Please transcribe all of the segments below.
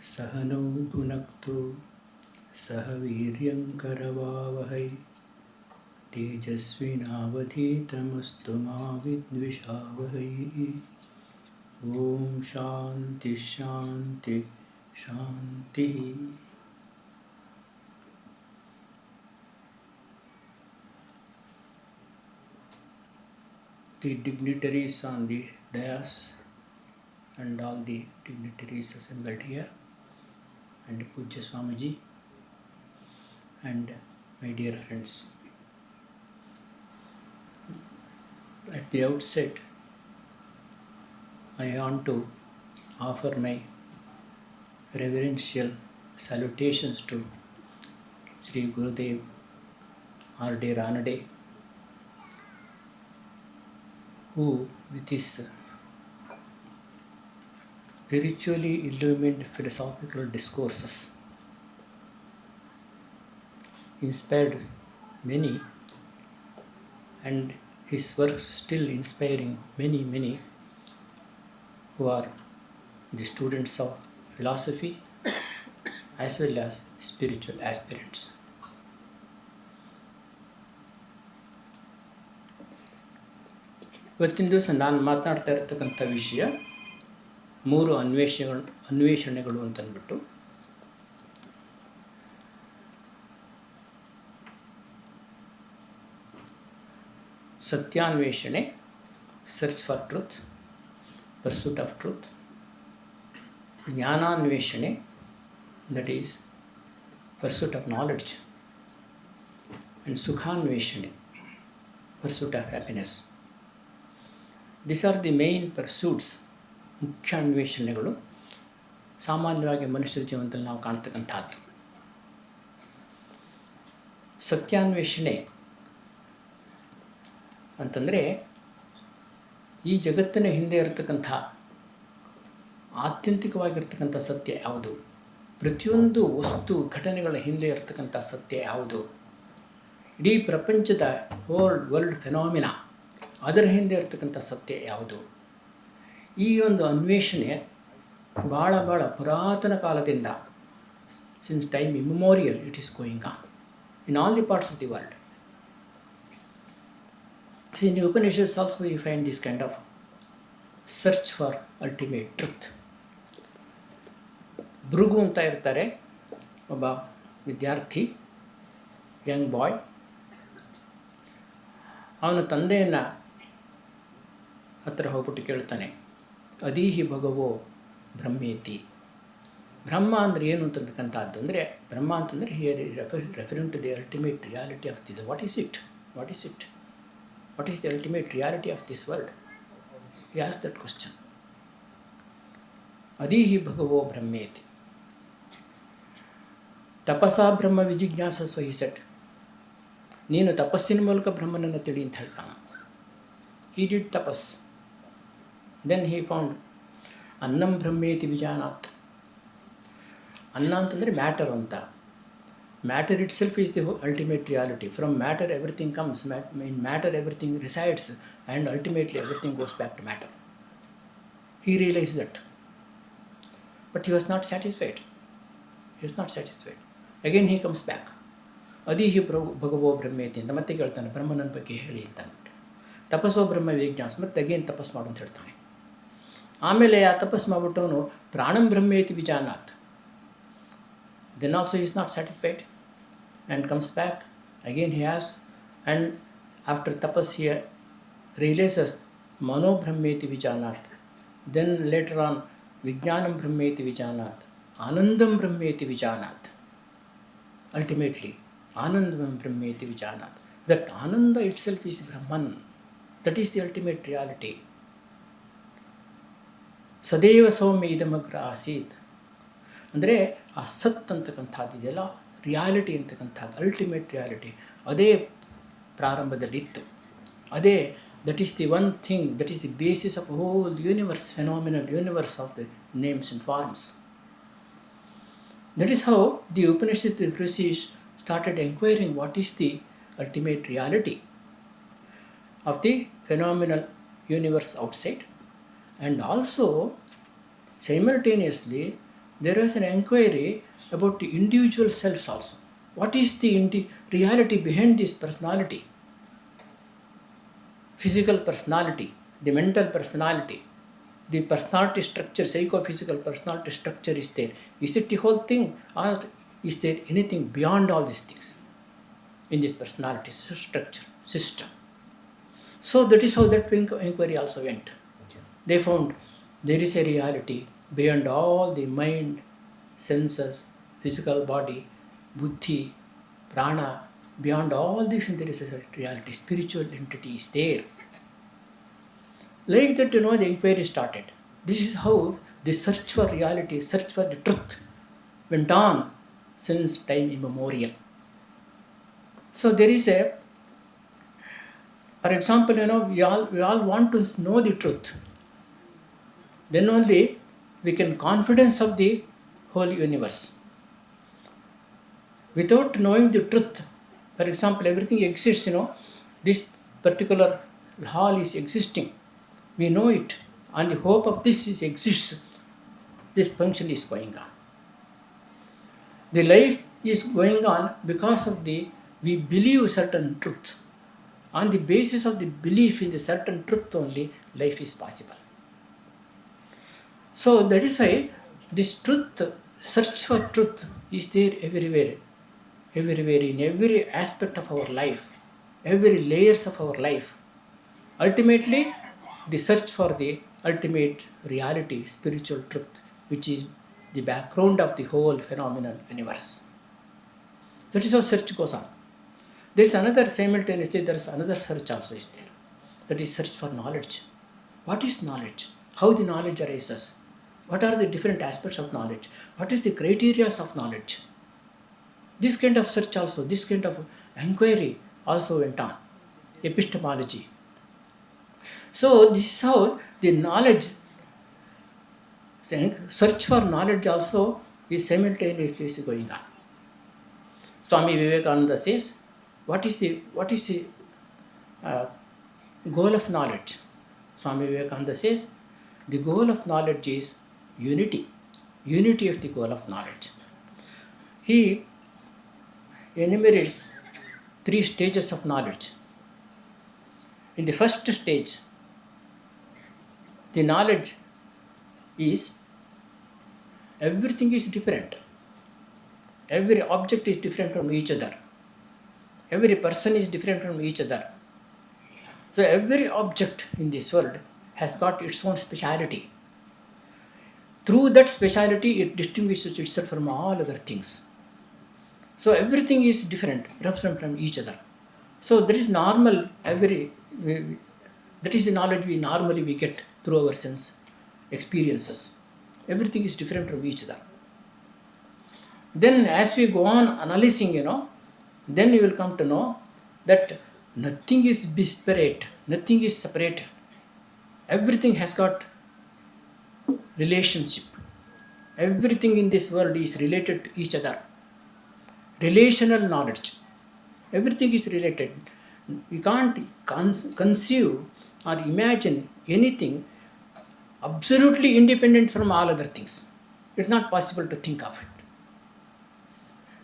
सहनौ भुनक्तु सह वीर्यङ्करवावहै तेजस्विनावधीतमस्तु मा विद्विषावहै। ॐ शान्ति शान्ति शान्तिः। The dignitaries on the dais and all the dignitaries assembled here, and Pujya Swamiji and my dear friends. At the outset, I want to offer my reverential salutations to Sri Gurudev R.D. Ranade, who with his spiritually illumined philosophical discourses inspired many, and his works still inspiring many who are the students of philosophy as well as spiritual aspirants. ಇವತ್ತಿನ ದಿವಸ ನಾನು ಮಾತನಾಡ್ತಾ ಇರತಕ್ಕಂಥ ವಿಷಯ 3 ಅನ್ವೇಷಣೆಗಳು ಅಂತಂದ್ಬಿಟ್ಟು. ಸತ್ಯಾನ್ವೇಷಣೆ, search for truth, pursuit of truth. ಜ್ಞಾನಾನ್ವೇಷಣೆ, that is pursuit of knowledge. And ಸುಖಾನ್ವೇಷಣೆ, pursuit of happiness. These are the main pursuits, ಮುಖ್ಯ ಅನ್ವೇಷಣೆಗಳು ಸಾಮಾನ್ಯವಾಗಿ ಮನುಷ್ಯರ ಜೀವನದಲ್ಲಿ ನಾವು ಕಾಣ್ತಕ್ಕಂಥದ್ದು. ಸತ್ಯಾನ್ವೇಷಣೆ ಅಂತಂದರೆ ಈ ಜಗತ್ತಿನ ಹಿಂದೆ ಇರತಕ್ಕಂಥ ಆತ್ಯಂತಿಕವಾಗಿರ್ತಕ್ಕಂಥ ಸತ್ಯ ಯಾವುದು, ಪ್ರತಿಯೊಂದು ವಸ್ತು ಘಟನೆಗಳ ಹಿಂದೆ ಇರತಕ್ಕಂಥ ಸತ್ಯ ಯಾವುದು, ಇಡೀ ಪ್ರಪಂಚದ ವರ್ಲ್ಡ್ ಫೆನಾಮಿನಾ ಅದರ ಹಿಂದೆ ಇರತಕ್ಕಂಥ ಸತ್ಯ ಯಾವುದು. ಈ ಒಂದು ಅನ್ವೇಷಣೆ ಭಾಳ ಪುರಾತನ ಕಾಲದಿಂದ, since time ಇಮ್ಮೆಮೋರಿಯಲ್ it is going on in all the parts of the world. See, in the Upanishads also you find this kind of search for ultimate truth. Bhrigu ಅಂತ ಇರ್ತಾರೆ, ಒಬ್ಬ ವಿದ್ಯಾರ್ಥಿ, ಯಂಗ್ ಬಾಯ್. ಅವನ ತಂದೆಯನ್ನು ಹತ್ರ ಹೋಗ್ಬಿಟ್ಟು ಕೇಳ್ತಾನೆ, ಅದೀಹಿ ಭಗವೋ ಬ್ರಹ್ಮೇತಿ. ಬ್ರಹ್ಮ ಅಂದರೆ ಏನು ಅಂತಕ್ಕಂಥದ್ದು ಅಂದರೆ, ಬ್ರಹ್ಮ ಅಂತಂದರೆ here referring to the ultimate reality of this. What is it? What is the ultimate reality of this world? He asked that question. Adihi bhagavo brahmeti. Tapasa brahma vijignasasva, he said. ನೀನು ತಪಸ್ಸಿನ ಮೂಲಕ ಬ್ರಹ್ಮನನ್ನು ತಿಳಿ ಅಂತ ಹೇಳ್ತಾನೆ. He did tapas. Then he found ಅನ್ನಂ ಬ್ರಹ್ಮೇತಿ ವಿಜಾನಾತ್. ಅನ್ನ ಅಂತಂದರೆ ಮ್ಯಾಟರ್ ಅಂತ. Matter itself is the ultimate reality. From matter everything comes, in matter everything resides, and ultimately everything goes back to matter. He realized that. But he was not satisfied. Again he comes back. Adihi bhagavo brahmeti ಅಂತ ಮತ್ತೆ ಕೇಳ್ತಾನೆ, ಬ್ರಹ್ಮನ ಬಗ್ಗೆ ಹೇಳಿ ಅಂತ ಅಂದ್ಬಿಟ್ಟು. ತಪಸ್ಸೋ ಬ್ರಹ್ಮ ವಿಜ್ಞಾಸ್, ಮತ್ತೆ again ತಪಸ್ ಮಾಡು ಅಂತ ಹೇಳ್ತಾನೆ. ಆಮೇಲೆ ಆ ತಪಸ್ ಮಾಡಿಬಿಟ್ಟು ಅವನು ಪ್ರಾಣಂ ಬ್ರಹ್ಮೇತಿ ವಿಜಾನಾತ್. Then also he is not satisfied and comes back. Again he asks, and after tapas he realizes mano brahmeti vijanat. Then later on vijnanam brahmeti vijanat, anandam brahmeti vijanat. Ultimately anandam brahmeti vijanat. That ananda itself is Brahman. That is the ultimate reality. Sadeva saumya idamagra asit. ಅಂದರೆ ಆ ಸತ್ ಅಂತಕ್ಕಂಥದ್ದು ಇದೆಯಲ್ಲ, reality ಅಂತಕ್ಕಂಥದ್ದು, ultimate reality, ಅದೇ ಪ್ರಾರಂಭದಲ್ಲಿತ್ತು. ಅದೇ that is the one thing, that is the basis of whole universe, phenomenal universe of the names and forms. That is how the Upanishad rishis started enquiring what is the ultimate reality of the phenomenal universe outside, and also simultaneously There was an inquiry about the individual selves also. What is the reality behind this personality? Physical personality, the mental personality, the personality structure, psychophysical personality structure is there. Is it the whole thing, or is there anything beyond all these things in this personality structure, system? So that is how that inquiry also went. They found there is a reality beyond all the mind, senses, physical body, buddhi, prana. Beyond all this, there is a reality. Spiritual entity is there. Like that, the inquiry started. This is how the search for reality, search for the truth went on since time immemorial. So there is for example, we all want to know the truth. Then only we can confidence of the whole universe. Without knowing the truth, for example, everything exists, this particular hall is existing. We know it. On the hope of this exists, this function is going on. The life is going on because of we believe certain truth. On the basis of the belief in the certain truth only, life is possible. So that is why this truth, search for truth is there everywhere, in every aspect of our life, every layers of our life. Ultimately, the search for the ultimate reality, spiritual truth, which is the background of the whole phenomenal universe. That is how search goes on. There is another, simultaneously, there is another search also is there. That is search for knowledge. What is knowledge? How the knowledge arises? What are the different aspects of knowledge? What is the criteria of knowledge? This kind of search also, this kind of inquiry also went on. Epistemology. So this is how the knowledge, search for knowledge also is simultaneously going on. Swami Vivekananda says, what is the goal of knowledge? Swami Vivekananda says, the goal of knowledge is unity of the goal of knowledge. He enumerates 3 stages of knowledge. In the first stage, the knowledge is everything is different. Every object is different from each other. Every person is different from each other. So every object in this world has got its own speciality. Through that speciality, it distinguishes itself from all other things. So everything is different from each other. So that is normal. That is the knowledge we normally get through our sense experiences. Everything is different from each other. Then as we go on analyzing, then you will come to know that nothing is disparate, nothing is separate. Everything has got relationship. Everything in this world is related to each other. Relational knowledge. Everything is related. You can't conceive or imagine anything absolutely independent from all other things. It's not possible to think of it.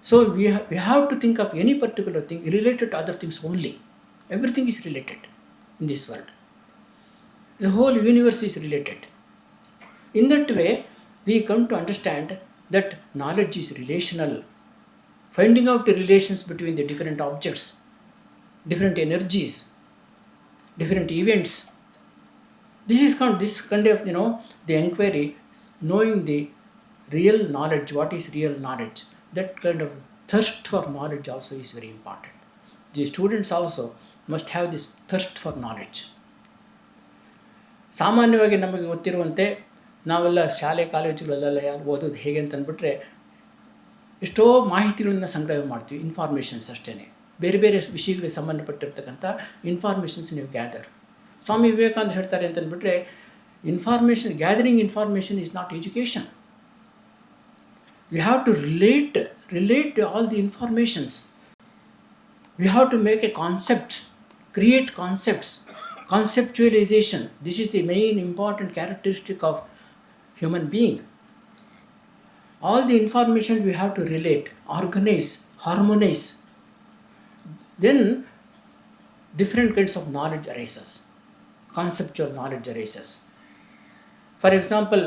So we have to think of any particular thing related to other things only. Everything is related in this world. The whole universe is related. In that way, we come to understand that knowledge is relational. Finding out the relations between the different objects, different energies, different events. This is kind of, the inquiry, knowing the real knowledge, what is real knowledge. That kind of thirst for knowledge also is very important. The students also must have this thirst for knowledge. ಸಾಮಾನ್ಯವಾಗಿ ನಮಗೆ ಗೊತ್ತಿರುವಂತೆ ನಾವೆಲ್ಲ ಶಾಲೆ ಕಾಲೇಜುಗಳಲ್ಲೆಲ್ಲ ಓದೋದು ಹೇಗೆ ಅಂತ ಅಂದ್ಬಿಟ್ರೆ ಎಷ್ಟೋ ಮಾಹಿತಿಗಳನ್ನ ಸಂಗ್ರಹ ಮಾಡ್ತೀವಿ, ಇನ್ಫಾರ್ಮೇಷನ್ಸ್ ಅಷ್ಟೇ, ಬೇರೆ ಬೇರೆ ವಿಷಯಗಳಿಗೆ ಸಂಬಂಧಪಟ್ಟಿರ್ತಕ್ಕಂಥ ಇನ್ಫಾರ್ಮೇಷನ್ಸ್ ನೀವು ಗ್ಯಾದರ್. ಸ್ವಾಮಿ ವಿವೇಕಾನಂದ ಹೇಳ್ತಾರೆ ಅಂತಂದ್ಬಿಟ್ರೆ gathering information is not education. We have to relate all the informations. We have to make a concept, create concepts, conceptualization. This is the main important characteristic of human being. All the information we have to relate, organize, harmonize. Then different kinds of knowledge arises. Conceptual knowledge arises. For example,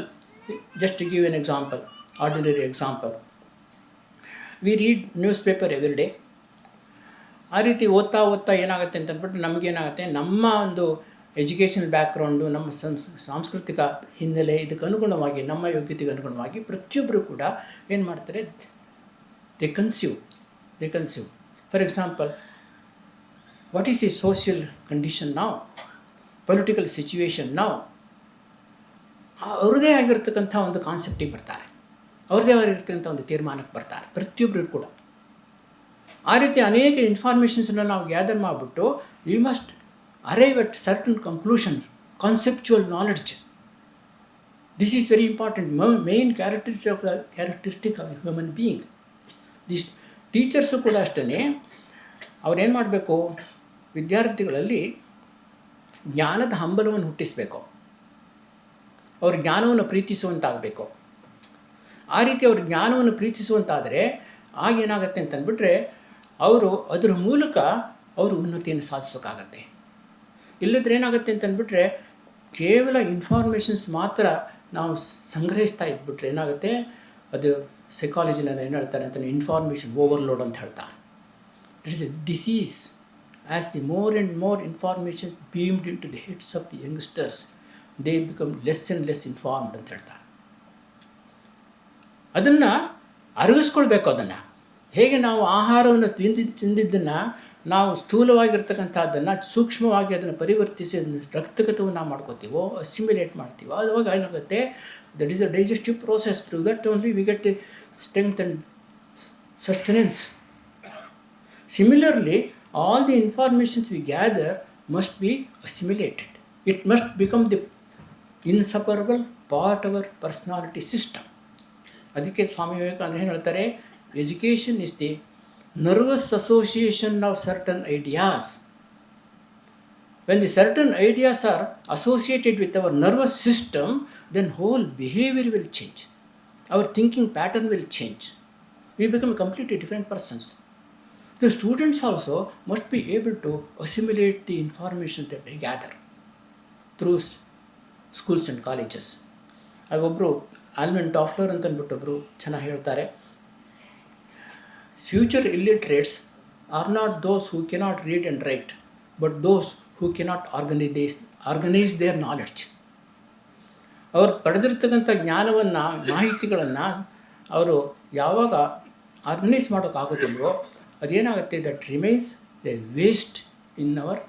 just to give an example, ordinary example, we read newspaper every day. ಆ ರೀತಿ ಓದ್ತಾ ಏನಾಗುತ್ತೆ ಅಂತಂದ್ಬಿಟ್ಟು ನಮಗೇನಾಗುತ್ತೆ, ನಮ್ಮ ಒಂದು education background, ನಮ್ಮ ಸಾಂಸ್ಕೃತಿಕ ಹಿನ್ನೆಲೆ, ಇದಕ್ಕೆ ಅನುಗುಣವಾಗಿ, ನಮ್ಮ ಯೋಗ್ಯತೆಗೆ ಅನುಗುಣವಾಗಿ ಪ್ರತಿಯೊಬ್ಬರು ಕೂಡ ಏನು ಮಾಡ್ತಾರೆ, they consume. For example, what is the social condition ನಾವು, ಪೊಲಿಟಿಕಲ್ ಸಿಚುವೇಶನ್ ನಾವು, ಅವ್ರದ್ದೇ ಆಗಿರ್ತಕ್ಕಂಥ ಒಂದು ಕಾನ್ಸೆಪ್ಟಿಗೆ ಬರ್ತಾರೆ, ಅವ್ರದ್ದೇ ಆಗಿರ್ತಕ್ಕಂಥ ಒಂದು ತೀರ್ಮಾನಕ್ಕೆ ಬರ್ತಾರೆ ಪ್ರತಿಯೊಬ್ಬರು ಕೂಡ. ಆ ರೀತಿ ಅನೇಕ ಇನ್ಫಾರ್ಮೇಷನ್ಸನ್ನು ನಾವು ಗ್ಯಾದರ್ ಮಾಡಿಬಿಟ್ಟು we must arrive at certain conclusion, conceptual knowledge. This is very important, main characteristic of a human being. These teachers ಕೂಡ ಅಷ್ಟೇ, ಅವ್ರೇನು ಮಾಡಬೇಕು, ವಿದ್ಯಾರ್ಥಿಗಳಲ್ಲಿ ಜ್ಞಾನದ ಹಂಬಲವನ್ನು ಹುಟ್ಟಿಸಬೇಕು, ಅವ್ರ ಜ್ಞಾನವನ್ನು ಪ್ರೀತಿಸುವಂತಾಗಬೇಕು. ಆ ರೀತಿ ಅವ್ರ ಜ್ಞಾನವನ್ನು ಪ್ರೀತಿಸುವಂತಾದರೆ ಆಗೇನಾಗತ್ತೆ ಅಂತಂದ್ಬಿಟ್ರೆ ಅವರು ಅದರ ಮೂಲಕ ಅವರು ಉನ್ನತಿಯನ್ನು ಸಾಧಿಸೋಕ್ಕಾಗತ್ತೆ. ಇಲ್ಲದ್ರೆ ಏನಾಗುತ್ತೆ ಅಂತಂದ್ಬಿಟ್ರೆ ಕೇವಲ ಇನ್ಫಾರ್ಮೇಷನ್ಸ್ ಮಾತ್ರ ನಾವು ಸಂಗ್ರಹಿಸ್ತಾ ಇದ್ಬಿಟ್ರೆ ಏನಾಗುತ್ತೆ, ಅದು ಸೈಕಾಲಜಿನಲ್ಲಿ ಏನು ಹೇಳ್ತಾರೆ ಅಂತಂದರೆ ಇನ್ಫಾರ್ಮೇಷನ್ ಓವರ್ಲೋಡ್ ಅಂತ ಹೇಳ್ತಾರೆ. It is a disease. As the more and more information beamed in to the heads of the youngsters, they become less and less informed ಅಂತ ಹೇಳ್ತಾರೆ. ಅದನ್ನು ಅರಗಿಸ್ಕೊಳ್ಬೇಕು. ಅದನ್ನು ಹೇಗೆ ನಾವು ಆಹಾರವನ್ನು ತಿಂದಿದ್ದನ್ನು ನಾವು ಸ್ಥೂಲವಾಗಿರ್ತಕ್ಕಂಥದ್ದನ್ನು ಸೂಕ್ಷ್ಮವಾಗಿ ಅದನ್ನು ಪರಿವರ್ತಿಸಿ ಅದನ್ನು ರಕ್ತಗತವನ್ನು ನಾವು ಮಾಡ್ಕೋತೀವೋ, ಅಸಿಮಿಲೇಟ್ ಮಾಡ್ತೀವೋ, ಅವಾಗ ಏನಾಗುತ್ತೆ, that is a digestive process. Through that only we get strength and sustenance. Similarly, all the informations we gather must be assimilated. It must become the inseparable part our personality system. ಅದಕ್ಕೆ ಸ್ವಾಮಿ ವಿವೇಕಾನಂದ ಏನು ಹೇಳ್ತಾರೆ, education is the nervous association of certain ideas. When the certain ideas are associated with our nervous system, then whole behavior will change. Our thinking pattern will change. We become completely different persons. The students also must be able to assimilate the information that they gather through schools and colleges. ಒಬ್ಬರು Alvin ಟಾಫ್ಲರ್ ಅಂತ ಅಂದ್ಬಿಟ್ಟು ಒಬ್ಬರು ಚೆನ್ನಾಗಿ ಹೇಳ್ತಾರೆ, future illiterates are not those who cannot read and write, but those who cannot organize their knowledge. ಅವರು ಪಡೆದಿರ್ತಕ್ಕಂಥ ಜ್ಞಾನವನ್ನು, ಮಾಹಿತಿಗಳನ್ನು ಅವರು ಯಾವಾಗ ಆರ್ಗನೈಸ್ ಮಾಡೋಕ್ಕಾಗೋದಿಲ್ವೋ ಅದೇನಾಗುತ್ತೆ, that remains A waste in our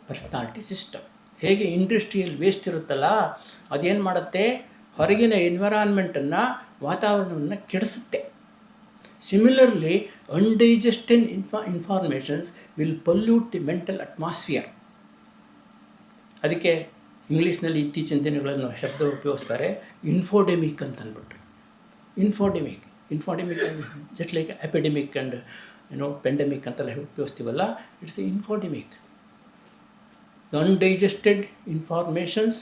personality system. ಹೇಗೆ ಇಂಡಸ್ಟ್ರಿಯಲ್ ವೇಸ್ಟ್ ಇರುತ್ತಲ್ಲ, ಅದೇನು ಮಾಡುತ್ತೆ, ಹೊರಗಿನ ಎನ್ವಿರಾನ್ಮೆಂಟನ್ನು, ವಾತಾವರಣವನ್ನು ಕೆಡಿಸುತ್ತೆ. Similarly, undigested informations will pollute the mental atmosphere. ಅದಕ್ಕೆ ಇಂಗ್ಲೀಷ್ನಲ್ಲಿ ಇತ್ತೀಚಿನ ದಿನಗಳನ್ನು ಶಬ್ದ ಉಪಯೋಗಿಸ್ತಾರೆ, ಇನ್ಫೋಡೆಮಿಕ್ ಅಂತಂದ್ಬಿಟ್ಟು. Infodemic just like epidemic and pandemic ಅಂತೆಲ್ಲ ಉಪಯೋಗಿಸ್ತೀವಲ್ಲ, it's infodemic. Undigested informations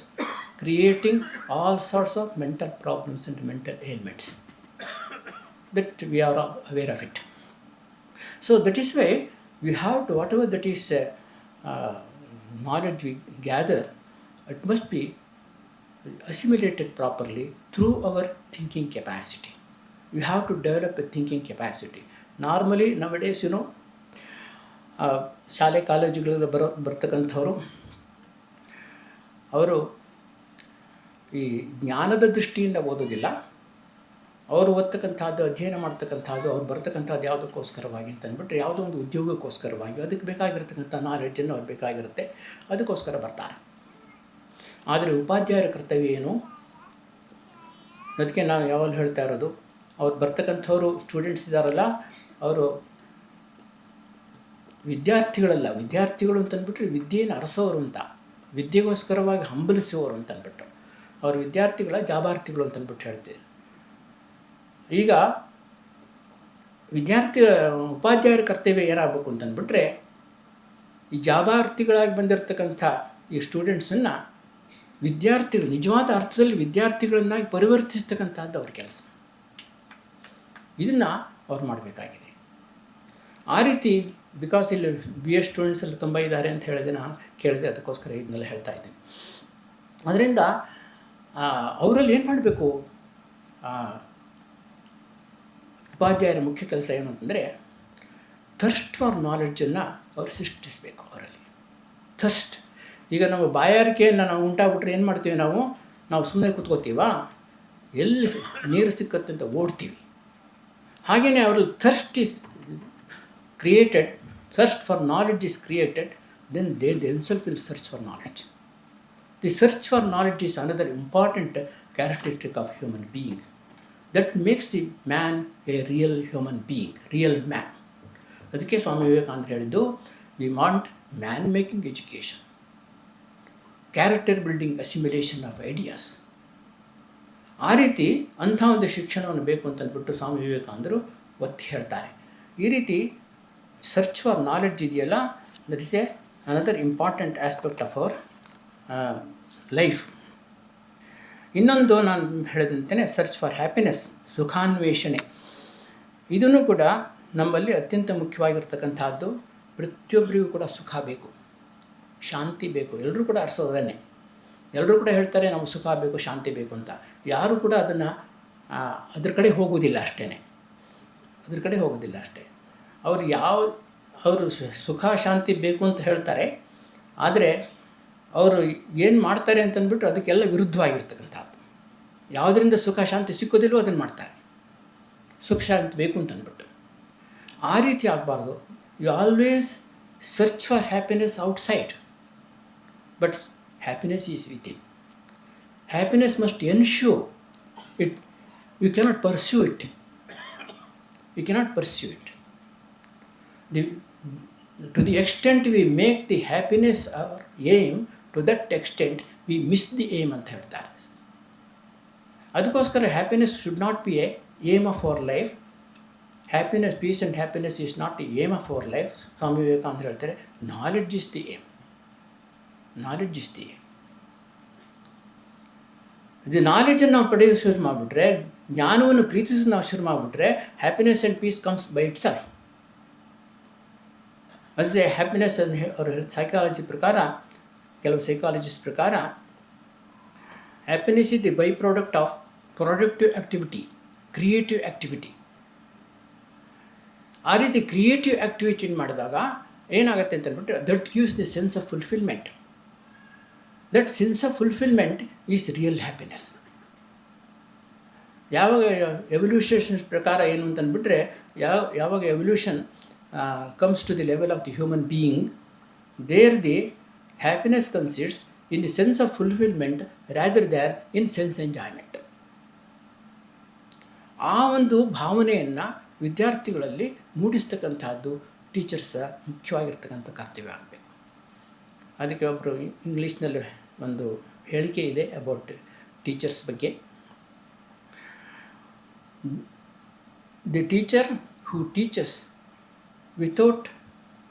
creating all sorts of mental problems and mental ailments. That we are aware of it. So that is why we have to, whatever that is knowledge we gather, it must be assimilated properly through our thinking capacity. We have to develop a thinking capacity. Normally nowadays, ಶಾಲೆ ಕಾಲೇಜುಗಳಲ್ಲಿ ಬರ್ತಕ್ಕಂಥವರು ಅವರು ಈ ಜ್ಞಾನದ ದೃಷ್ಟಿಯಿಂದ ಓದೋದಿಲ್ಲ. ಅವರು ಓದ್ತಕ್ಕಂಥದ್ದು, ಅಧ್ಯಯನ ಮಾಡ್ತಕ್ಕಂಥದ್ದು, ಅವ್ರು ಬರ್ತಕ್ಕಂಥದ್ದು ಯಾವುದಕ್ಕೋಸ್ಕರವಾಗಿ ಅಂತಂದ್ಬಿಟ್ರೆ ಯಾವುದೋ ಒಂದು ಉದ್ಯೋಗಕ್ಕೋಸ್ಕರವಾಗಿ, ಅದಕ್ಕೆ ಬೇಕಾಗಿರ್ತಕ್ಕಂಥ ನಾಲೆಡ್ಜನ್ನು ಅವ್ರು ಬೇಕಾಗಿರುತ್ತೆ, ಅದಕ್ಕೋಸ್ಕರ ಬರ್ತಾರೆ. ಆದರೆ ಉಪಾಧ್ಯಾಯರ ಕರ್ತವ್ಯ ಏನು? ಅದಕ್ಕೆ ನಾವು ಯಾವಾಗಲೂ ಹೇಳ್ತಾ ಇರೋದು, ಅವ್ರು ಬರ್ತಕ್ಕಂಥವ್ರು ಸ್ಟೂಡೆಂಟ್ಸ್ ಇದ್ದಾರಲ್ಲ, ಅವರು ವಿದ್ಯಾರ್ಥಿಗಳು ಅಂತಂದ್ಬಿಟ್ರೆ ವಿದ್ಯೆಯನ್ನು ಅರಸೋರು ಅಂತ, ವಿದ್ಯೆಗೋಸ್ಕರವಾಗಿ ಹಂಬಲಿಸುವವರು ಅಂತಂದ್ಬಿಟ್ಟು, ಅವ್ರ ಜಾಬಾರ್ಥಿಗಳು ಅಂತಂದ್ಬಿಟ್ಟು ಹೇಳ್ತೀವಿ. ಈಗ ಉಪಾಧ್ಯಾಯರ ಕರ್ತವ್ಯ ಏನಾಗಬೇಕು ಅಂತಂದ್ಬಿಟ್ರೆ, ಈ ಜಾಬಾರ್ಥಿಗಳಾಗಿ ಬಂದಿರತಕ್ಕಂಥ ಈ ಸ್ಟೂಡೆಂಟ್ಸನ್ನು ನಿಜವಾದ ಅರ್ಥದಲ್ಲಿ ವಿದ್ಯಾರ್ಥಿಗಳನ್ನಾಗಿ ಪರಿವರ್ತಿಸ್ತಕ್ಕಂಥದ್ದು ಅವ್ರ ಕೆಲಸ. ಇದನ್ನು ಅವ್ರು ಮಾಡಬೇಕಾಗಿದೆ. ಆ ರೀತಿ ಬಿಕಾಸ್ ಇಲ್ಲಿ BA ಸ್ಟೂಡೆಂಟ್ಸ್ ಎಲ್ಲ ತುಂಬ ಇದ್ದಾರೆ ಅಂತ ಹೇಳಿದೆ, ನಾನು ಕೇಳಿದೆ, ಅದಕ್ಕೋಸ್ಕರ ಇದನ್ನೆಲ್ಲ ಹೇಳ್ತಾ ಇದ್ದೀನಿ. ಅದರಿಂದ ಅವರಲ್ಲಿ ಏನು ಮಾಡಬೇಕು, ಉಪಾಧ್ಯಾಯರ ಮುಖ್ಯ ಕೆಲಸ ಏನು ಅಂತಂದರೆ ಥರ್ಸ್ಟ್ ಫಾರ್ ನಾಲೆಡ್ಜನ್ನು ಅವ್ರು ಸೃಷ್ಟಿಸಬೇಕು ಅವರಲ್ಲಿ. ಥರ್ಸ್ಟ್. ಈಗ ನಾವು ಬಾಯಾರಿಕೆಯನ್ನು ನಾವು ಉಂಟಾಗ್ಬಿಟ್ರೆ ಏನು ಮಾಡ್ತೀವಿ, ನಾವು ಸುಮ್ಮನೆ ಕೂತ್ಕೋತೀವಾ, ಎಲ್ಲಿ ನೀರು ಸಿಕ್ಕತ್ತೆ ಅಂತ ಓಡ್ತೀವಿ. ಹಾಗೆಯೇ ಅವರಲ್ಲಿ thirst is created, thirst for knowledge is created, then they themselves will search for knowledge. The search for knowledge is another important characteristic of human being that makes the man a real human being, real man. ಅದಕ್ಕೆ ಸ್ವಾಮಿ ವಿವೇಕಾನಂದ ಹೇಳಿದ್ದು, we want man making education, character building, assimilation of ideas. ಆ ರೀತಿ ಅಂಥ ಒಂದು ಶಿಕ್ಷಣವನ್ನು ಬೇಕು ಅಂತಂದ್ಬಿಟ್ಟು ಸ್ವಾಮಿ ವಿವೇಕಾನಂದರು ಒತ್ತಿ ಹೇಳ್ತಾರೆ. ಈ ರೀತಿ ಸರ್ಚ್ ಫಾರ್ ನಾಲೆಡ್ಜ್ ಇದೆಯಲ್ಲ, that is another important aspect of our life. ಇನ್ನೊಂದು ನಾನು ಹೇಳಿದಂತೆಯೇ ಸರ್ಚ್ ಫಾರ್ ಹ್ಯಾಪಿನೆಸ್, ಸುಖಾನ್ವೇಷಣೆ. ಇದನ್ನು ಕೂಡ ನಮ್ಮಲ್ಲಿ ಅತ್ಯಂತ ಮುಖ್ಯವಾಗಿರ್ತಕ್ಕಂಥದ್ದು. ಪ್ರತಿಯೊಬ್ಬರಿಗೂ ಕೂಡ ಸುಖ ಬೇಕು, ಶಾಂತಿ ಬೇಕು. ಎಲ್ಲರೂ ಕೂಡ ಅರ್ಸೋದನ್ನೇ, ಎಲ್ಲರೂ ಕೂಡ ಹೇಳ್ತಾರೆ ನಾವು ಸುಖ ಬೇಕು, ಶಾಂತಿ ಬೇಕು ಅಂತ. ಯಾರೂ ಕೂಡ ಅದನ್ನು ಅದ್ರ ಕಡೆ ಹೋಗೋದಿಲ್ಲ ಅಷ್ಟೇ, ಅದ್ರ ಕಡೆ ಹೋಗೋದಿಲ್ಲ ಅಷ್ಟೇ. ಅವರು ಸುಖ ಶಾಂತಿ ಬೇಕು ಅಂತ ಹೇಳ್ತಾರೆ, ಆದರೆ ಅವರು ಏನು ಮಾಡ್ತಾರೆ ಅಂತಂದ್ಬಿಟ್ಟು ಅದಕ್ಕೆಲ್ಲ ವಿರುದ್ಧವಾಗಿರ್ತಕ್ಕಂಥದ್ದು. ಯಾವುದರಿಂದ ಸುಖ ಶಾಂತಿ ಸಿಕ್ಕೋದಿಲ್ವೋ ಅದನ್ನು ಮಾಡ್ತಾರೆ, ಸುಖ ಶಾಂತಿ ಬೇಕು ಅಂತಂದ್ಬಿಟ್ಟು. ಆ ರೀತಿ ಆಗಬಾರ್ದು. You always search for happiness outside, but happiness is within. Happiness must ensure it. You cannot pursue it, you cannot pursue it. To the extent we make the happiness our aim, to that extent we miss the aim ಅಂತ ಹೇಳ್ತಾರೆ. ಅದಕ್ಕೋಸ್ಕರ happiness should not be a aim of our life. Happiness, peace and happiness is not the aim of our life. Swami Vivekananda ಹೇಳ್ತಾರೆ, knowledge is the aim, knowledge is the aim. ಇದು ನಾಲೆಡ್ಜನ್ನು ನಾವು ಪಡೆಯೋದು ಶುರು ಮಾಡಿಬಿಟ್ರೆ, ಜ್ಞಾನವನ್ನು ಪ್ರೀತಿಸೋದು ನಾವು ಶುರು ಮಾಡಿಬಿಟ್ರೆ, happiness and peace comes by itself. ಅದೇ ಹ್ಯಾಪಿನೆಸ್ ಅಂತ ಅವರು ಸೈಕಾಲಜಿ ಪ್ರಕಾರ, ಕೆಲವು ಸೈಕಾಲಜಿಸ್ಟ್ ಪ್ರಕಾರ happiness is the by product of productive activity, creative activity. ಆ ರೀತಿ ಕ್ರಿಯೇಟಿವ್ ಆ್ಯಕ್ಟಿವಿಟಿ ಮಾಡಿದಾಗ ಏನಾಗುತ್ತೆ ಅಂತಂದ್ಬಿಟ್ಟು, that gives the sense of fulfilment. That sense of fulfilment is real happiness. ಯಾವಾಗ ಎವಲ್ಯೂಷನ್ಸ್ ಪ್ರಕಾರ ಏನು ಅಂತಂದ್ಬಿಟ್ರೆ, ಯಾವಾಗ evolution comes to the level of the human being, there the happiness consists in the sense of fulfillment rather than in sense enjoyment. ಆ ಒಂದು ಭಾವನೆಯನ್ನು ವಿದ್ಯಾರ್ಥಿಗಳಲ್ಲಿ ಮೂಡಿಸ್ತಕ್ಕಂಥದ್ದು teachers ಮುಖ್ಯವಾಗಿರ್ತಕ್ಕಂಥ ಕರ್ತವ್ಯ ಆಗಬೇಕು. ಅದಕ್ಕೆ ಒಬ್ಬರು ಇಂಗ್ಲೀಷ್ನಲ್ಲಿ ಒಂದು ಹೇಳಿಕೆ ಇದೆ ಅಬೌಟ್ ಟೀಚರ್ಸ್ ಬಗ್ಗೆ. The teacher who teaches without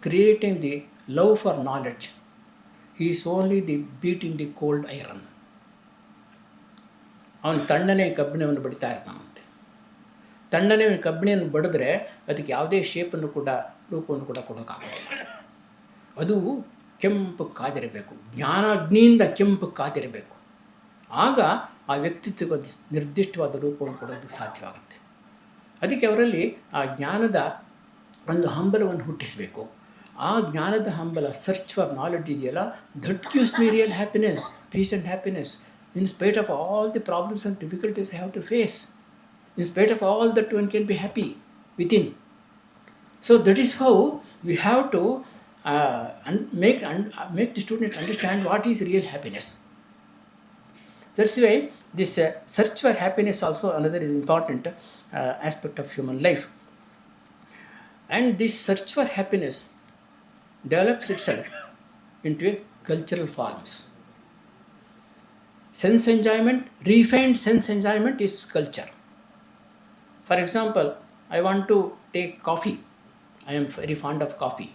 creating the love for knowledge, he is only the beating the cold iron. ಅವನು ತಣ್ಣನೆ ಕಬ್ಬಿಣವನ್ನು ಬಡಿತಾ ಇರ್ತಾನಂತೆ. ತಣ್ಣನೆ ಕಬ್ಬಿಣವನ್ನು ಬಡಿದ್ರೆ ಅದಕ್ಕೆ ಯಾವುದೇ ಶೇಪನ್ನು ಕೂಡ, ರೂಪವನ್ನು ಕೂಡ ಕೊಡೋಕ್ಕಾಗೋದಿಲ್ಲ. ಅದು ಕೆಂಪು ಕಾದಿರಬೇಕು, ಜ್ಞಾನಾಗ್ನಿಯಿಂದ ಕೆಂಪು ಕಾದಿರಬೇಕು. ಆಗ ಆ ವ್ಯಕ್ತಿತ್ವಕ್ಕೆ ನಿರ್ದಿಷ್ಟವಾದ ರೂಪವನ್ನು ಕೊಡೋದಕ್ಕೆ ಸಾಧ್ಯವಾಗುತ್ತೆ. ಅದಕ್ಕೆ ಅವರಲ್ಲಿ ಆ ಜ್ಞಾನದ ಒಂದು ಹಂಬಲವನ್ನು ಹುಟ್ಟಿಸಬೇಕು. ಆ ಜ್ಞಾನದ ಹಂಬಲ, ಸರ್ಚ್ ಫಾರ್ ನಾಲೆಡ್ಜ್ ಇದೆಯಲ್ಲ, that gives me real happiness, peace and happiness. In spite of all the problems and difficulties I have to face, in spite of all that one can be happy within. So that is how we have to make the students understand what is real happiness. That's why this search for happiness also another important aspect of human life. And this search for happiness develops itself into a cultural forms. Sense enjoyment, refined sense enjoyment is culture. For example, I want to take coffee. I am very fond of coffee.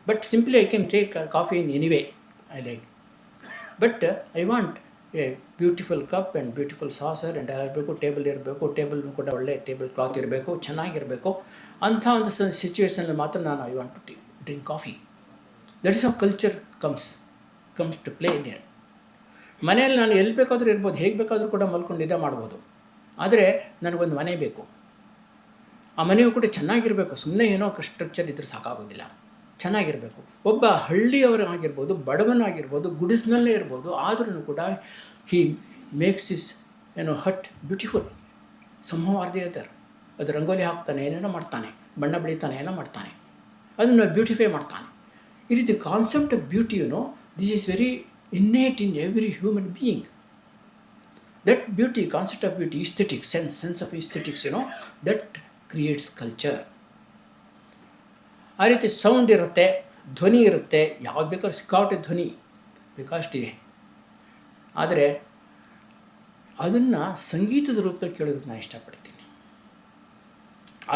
But simply I can take coffee in any way I like. But I want A beautiful cup and beautiful saucer and ಇರಬೇಕು, table ಇರಬೇಕು, table ಕೂಡ ಒಳ್ಳೆ table cloth ಇರಬೇಕು, ಚೆನ್ನಾಗಿರಬೇಕು. ಅಂಥ ಒಂದು ಸಿಚುವೇಶನಲ್ಲಿ ಮಾತ್ರ ನಾನು I want to drink coffee. That is how culture comes to play there. ಮನೆಯಲ್ಲಿ ನಾನು ಎಲ್ಲಿ ಬೇಕಾದರೂ ಇರ್ಬೋದು, ಹೇಗೆ ಬೇಕಾದರೂ ಕೂಡ ಮಲ್ಕೊಂಡು ನಿದ್ದೆ ಮಾಡ್ಬೋದು. ಆದರೆ ನನಗೊಂದು ಮನೆ ಬೇಕು. ಆ ಮನೆಯೂ ಕೂಡ ಚೆನ್ನಾಗಿರಬೇಕು. ಸುಮ್ಮನೆ ಏನೋ ಸ್ಟ್ರಕ್ಚರ್ ಇದ್ದರೆ ಸಾಕಾಗೋದಿಲ್ಲ, ಚೆನ್ನಾಗಿರಬೇಕು. ಒಬ್ಬ ಹಳ್ಳಿಯವರಾಗಿರ್ಬೋದು, ಬಡವನಾಗಿರ್ಬೋದು, ಗುಡಿಸ್ನಲ್ಲೇ ಇರ್ಬೋದು, ಆದ್ರೂ ಕೂಡ he makes is hut beautiful somehow R the other. ಅದು ರಂಗೋಲಿ ಹಾಕ್ತಾನೆ, ಏನೇನೋ ಮಾಡ್ತಾನೆ, ಬಣ್ಣ ಬೆಳೀತಾನೆ, ಏನೋ ಮಾಡ್ತಾನೆ, ಅದನ್ನು ಬ್ಯೂಟಿಫೈ ಮಾಡ್ತಾನೆ. ಈ ರೀತಿ concept of beauty, this is very innate in every human being. That beauty, concept of beauty, aesthetics, sense of aesthetics, that creates culture. ಆ ರೀತಿ ಸೌಂಡ್ ಇರುತ್ತೆ, ಧ್ವನಿ ಇರುತ್ತೆ, ಯಾವ್ದು ಬೇಕಾದ್ರೂ ಸಿಕ್ಕಾಪಟ್ಟೆ ಧ್ವನಿ ಬೇಕಾಷ್ಟಿದೆ. ಆದರೆ ಅದನ್ನು ಸಂಗೀತದ ರೂಪದಲ್ಲಿ ಕೇಳೋದಕ್ಕೆ ನಾನು ಇಷ್ಟಪಡ್ತೀನಿ.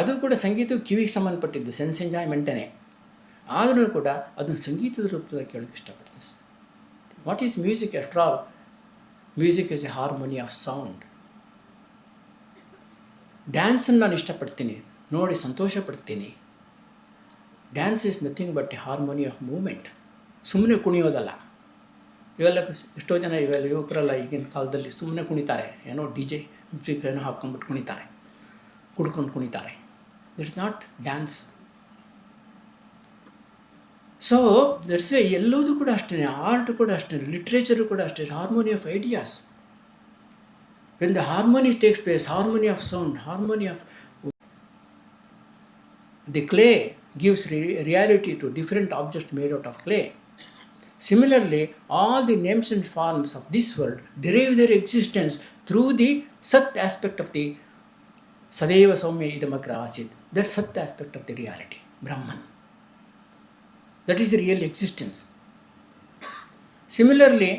ಅದು ಕೂಡ ಸಂಗೀತವು ಕಿವಿಗೆ ಸಂಬಂಧಪಟ್ಟಿದ್ದು, ಸೆನ್ಸ್ ಎಂಜಾಯ್ಮೆಂಟೇ. ಆದರೂ ಕೂಡ ಅದನ್ನು ಸಂಗೀತದ ರೂಪದಲ್ಲಿ ಕೇಳೋಕ್ಕೆ ಇಷ್ಟಪಡ್ತೀನಿ. What is music after all? Music is a harmony of sound. ಡ್ಯಾನ್ಸನ್ನು ನಾನು ಇಷ್ಟಪಡ್ತೀನಿ, ನೋಡಿ ಸಂತೋಷ ಪಡ್ತೀನಿ. Dance is nothing but A harmony of moment. ಸುಮ್ಮನೆ ಕುಣಿಯೋದಲ್ಲ. ಇವೆಲ್ಲ ಎಷ್ಟೋ ಜನ ಯುವಕರೆಲ್ಲ ಈಗಿನ ಕಾಲದಲ್ಲಿ ಸುಮ್ಮನೆ ಕುಣಿತಾರೆ, ಏನೋ DJ ಮ್ಯೂಸಿಕ್ ಏನೋ ಹಾಕ್ಕೊಂಡ್ಬಿಟ್ಟು ಕುಣಿತಾರೆ, ಕುಡ್ಕೊಂಡು ಕುಣಿತಾರೆ. That's not dance. So that's way ಎಲ್ಲದೂ ಕೂಡ ಅಷ್ಟೇ, ಆರ್ಟ್ ಕೂಡ ಅಷ್ಟೇ, ಲಿಟ್ರೇಚರು ಕೂಡ ಅಷ್ಟೇ, harmony of ideas. When the harmony takes place, harmony of sound, harmony of the clay gives reality to different objects made out of clay. Similarly, all the names and forms of this world derive their existence through the Sat aspect of the Sadeva Saumya Idamagra Asit. That Sat aspect of the reality, Brahman. That is the real existence. Similarly,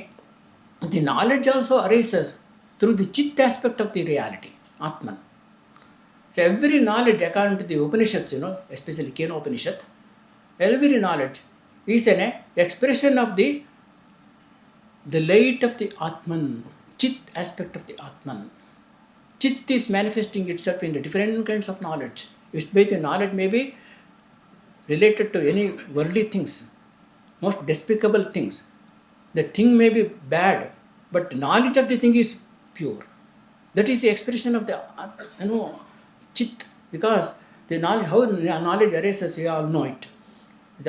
the knowledge also arises through the Chit aspect of the reality, Atman. So every knowledge, according to the Upanishads, especially Kena Upanishad, every knowledge is an expression of the light of the Atman, Chit aspect of the Atman. Chit is manifesting itself in the different kinds of knowledge. Which the knowledge may be related to any worldly things, most despicable things. The thing may be bad, but knowledge of the thing is pure. That is the expression of the Chit, because the knowledge, how knowledge arises, we all know it.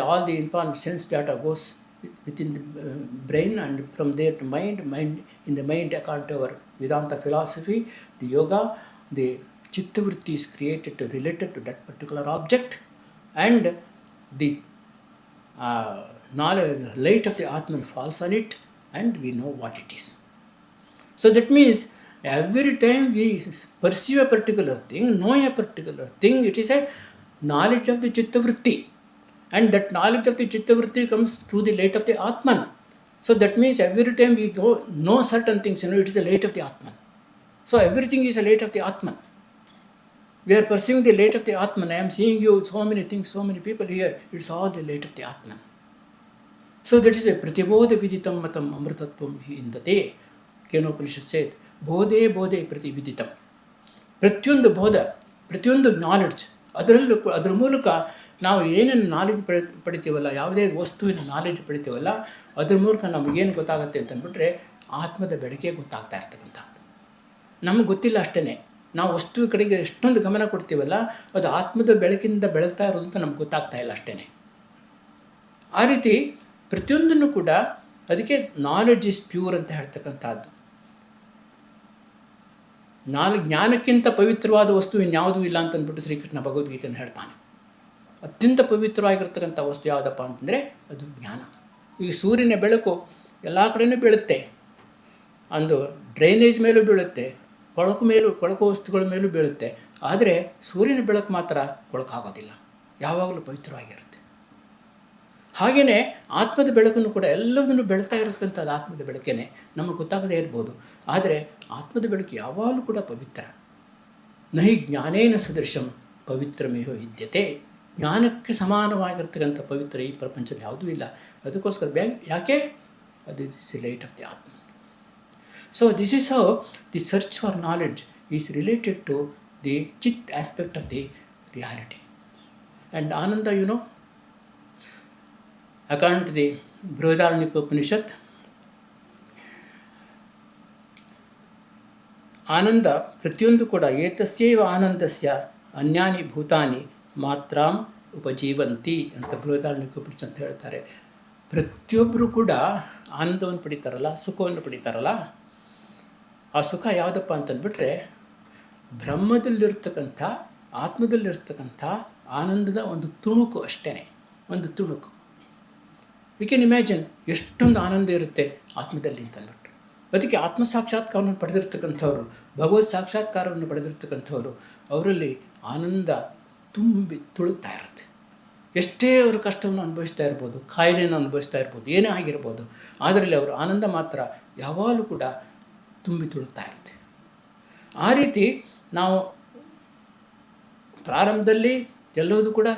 All the informed sense data goes within the brain, and from there to mind. In the mind, according to our Vedanta philosophy, the yoga, the Chittavritti is created to related to that particular object, and the knowledge, the light of the Atman falls on it, and we know what it is. So that means every time we perceive a particular thing, know a particular thing, it is a knowledge of the Chittavritti, and that knowledge of the Chittavritti comes through the light of the Atman. So that means every time we know certain things, it is the light of the Atman. So everything is the light of the Atman. We are perceiving the light of the Atman. I am seeing you, so many things, so many people here. It's all the light of the Atman. So that is a pratibodha viditam matam amritatvam hi indate. Kenopanishad said, bodhe bodhe pratividitam. ಪ್ರತಿಯೊಂದು ಬೋಧ, ಪ್ರತಿಯೊಂದು knowledge, ಅದರ ಮೂಲಕ ನಾವು ಏನೇನು knowledge ಪಡಿತೀವಲ್ಲ, ಯಾವುದೇ ವಸ್ತುವಿನ knowledge ಪಡಿತೀವಲ್ಲ, ಅದ್ರ ಮೂಲಕ ನಮಗೇನು ಗೊತ್ತಾಗುತ್ತೆ ಅಂತಂದ್ಬಿಟ್ರೆ ಆತ್ಮದ ಬೆಳಕೆ ಗೊತ್ತಾಗ್ತಾ ಇರ್ತಕ್ಕಂಥದ್ದು. ನಮಗೆ ಗೊತ್ತಿಲ್ಲ ಅಷ್ಟೇ. ನಾವು ವಸ್ತುವಿನ ಕಡೆಗೆ ಎಷ್ಟೊಂದು ಗಮನ ಕೊಡ್ತೀವಲ್ಲ, ಅದು ಆತ್ಮದ ಬೆಳಕಿನಿಂದ ಬೆಳಗ್ತಾ ಇರೋದು ಅಂತ ನಮ್ಗೆ ಗೊತ್ತಾಗ್ತಾ ಇಲ್ಲ ಅಷ್ಟೇ. ಆ ರೀತಿ ಪ್ರತಿಯೊಂದನ್ನು ಕೂಡ, ಅದಕ್ಕೆ ನಾಲೆಡ್ಜ್ ಈಸ್ ಪ್ಯೂರ್ ಅಂತ ಹೇಳ್ತಕ್ಕಂಥದ್ದು. ಜ್ಞಾನಕ್ಕಿಂತ ಪವಿತ್ರವಾದ ವಸ್ತು ಇನ್ಯಾವುದೂ ಇಲ್ಲ ಅಂತಂದ್ಬಿಟ್ಟು ಶ್ರೀಕೃಷ್ಣ ಭಗವದ್ಗೀತೆಯನ್ನು ಹೇಳ್ತಾನೆ. ಅತ್ಯಂತ ಪವಿತ್ರವಾಗಿರ್ತಕ್ಕಂಥ ವಸ್ತು ಯಾವುದಪ್ಪ ಅಂತಂದರೆ ಅದು ಜ್ಞಾನ. ಈಗ ಸೂರ್ಯನ ಬೆಳಕು ಎಲ್ಲ ಕಡೆಯೂ ಬೀಳುತ್ತೆ, ಒಂದು ಡ್ರೈನೇಜ್ ಮೇಲೂ ಬೀಳುತ್ತೆ, ಕೊಳಕು ವಸ್ತುಗಳ ಮೇಲೂ ಬೀಳುತ್ತೆ. ಆದರೆ ಸೂರ್ಯನ ಬೆಳಕು ಮಾತ್ರ ಕೊಳಕಾಗೋದಿಲ್ಲ, ಯಾವಾಗಲೂ ಪವಿತ್ರವಾಗಿರುತ್ತೆ. ಹಾಗೆಯೇ ಆತ್ಮದ ಬೆಳಕನ್ನು ಕೂಡ ಎಲ್ಲದನ್ನು ಬೆಳಗ್ತಾ ಇರತಕ್ಕಂಥದ್ದು ಆತ್ಮದ ಬೆಳಕೇನೆ. ನಮಗೆ ಗೊತ್ತಾಗದೇ ಇರ್ಬೋದು, ಆದರೆ ಆತ್ಮದ ಬೆಳಕು ಯಾವಾಗಲೂ ಕೂಡ ಪವಿತ್ರ. ನಹಿ ಜ್ಞಾನೇನ ಸದೃಶಂ ಪವಿತ್ರಮೇವ ವಿದ್ಯತೆ. ಜ್ಞಾನಕ್ಕೆ ಸಮಾನವಾಗಿರ್ತಕ್ಕಂಥ ಪವಿತ್ರ ಈ ಪ್ರಪಂಚದಲ್ಲಿ ಯಾವುದೂ ಇಲ್ಲ. ಅದಕ್ಕೋಸ್ಕರ ಯಾಕೆ ಅದು ಇಸ್ ಲೈಟ್ ಆಫ್ ದಿ ಆತ್ಮ. So this is how the search for knowledge is related to the chit aspect of the reality. And Ananda, according to the Brihadaranyaka Upanishad, ಆನಂದ ಪ್ರತಿಯೊಂದು ಕೂಡ ಏತಸ್ಯೈವ ಆನಂದಸ್ಯ ಅನ್ಯಾನಿ ಭೂತಾನಿ ಮಾತ್ರಾಂ ಉಪಜೀವಂತಿ ಅಂತ ಬೃಹದಾರಣ್ಯಕ ಉಪನಿಷತ್ ಅಂತ ಹೇಳ್ತಾರೆ. ಪ್ರತಿಯೊಬ್ಬರು ಕೂಡ ಆನಂದವನ್ನು ಪಡಿತಾರಲ್ಲ, ಸುಖವನ್ನು ಪಡಿತಾರಲ್ಲ, ಆ ಸುಖ ಯಾವುದಪ್ಪ ಅಂತಂದ್ಬಿಟ್ರೆ ಬ್ರಹ್ಮದಲ್ಲಿರ್ತಕ್ಕಂಥ, ಆತ್ಮದಲ್ಲಿರ್ತಕ್ಕಂಥ ಆನಂದದ ಒಂದು ತುಣುಕು ಅಷ್ಟೇ, ಒಂದು ತುಣುಕು. ಯು ಕ್ಯಾನ್ ಇಮ್ಯಾಜಿನ್ ಎಷ್ಟೊಂದು ಆನಂದ ಇರುತ್ತೆ ಆತ್ಮದಲ್ಲಿ ಅಂತಂದ್ಬಿಟ್ಟು. ಅದಕ್ಕೆ ಆತ್ಮ ಸಾಕ್ಷಾತ್ಕಾರವನ್ನು ಪಡೆದಿರ್ತಕ್ಕಂಥವ್ರು, ಭಗವತ್ ಸಾಕ್ಷಾತ್ಕಾರವನ್ನು ಪಡೆದಿರ್ತಕ್ಕಂಥವ್ರು, ಅವರಲ್ಲಿ ಆನಂದ ತುಂಬಿ ತುಳುಕ್ತಾ ಇರುತ್ತೆ. ಎಷ್ಟೇ ಅವರು ಕಷ್ಟವನ್ನು ಅನುಭವಿಸ್ತಾ ಇರ್ಬೋದು, ಕಾಯಿಲೆಯನ್ನು ಅನುಭವಿಸ್ತಾ ಇರ್ಬೋದು, ಏನೇ ಆಗಿರ್ಬೋದು, ಅದರಲ್ಲಿ ಅವರು ಆನಂದ ಮಾತ್ರ ಯಾವಾಗಲೂ ಕೂಡ ತುಂಬಿ ತುಳುಕ್ತಾ ಇರುತ್ತೆ. ಆ ರೀತಿ ನಾವು ಪ್ರಾರಂಭದಲ್ಲಿ ಎಲ್ಲೋದು ಕೂಡ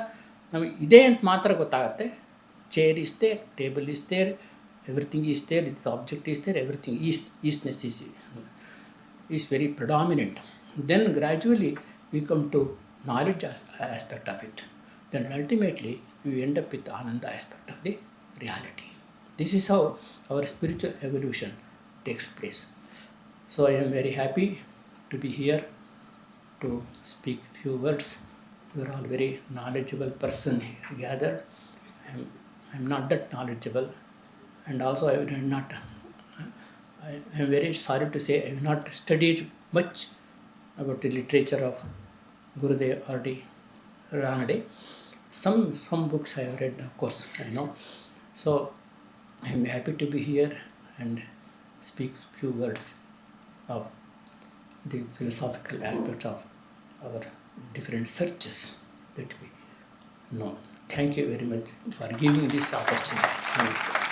ನಮಗೆ ಇದೆ ಅಂತ ಮಾತ್ರ ಗೊತ್ತಾಗುತ್ತೆ. Chair is there, table is there, everything is there, the object is there, everything isness is very predominant. Then gradually we come to knowledge aspect of it. Then ultimately we end up with Ananda aspect of the reality. This is how our spiritual evolution takes place. So I am very happy to be here to speak few words. You are all very knowledgeable person here gathered. I am not that knowledgeable. And also I am very sorry to say I have not studied much about the literature of Gurudev or Ranade. Some books I have read, of course, I know. So I am happy to be here and speak few words of the philosophical aspects of our different searches that we know. Thank you very much for giving this opportunity.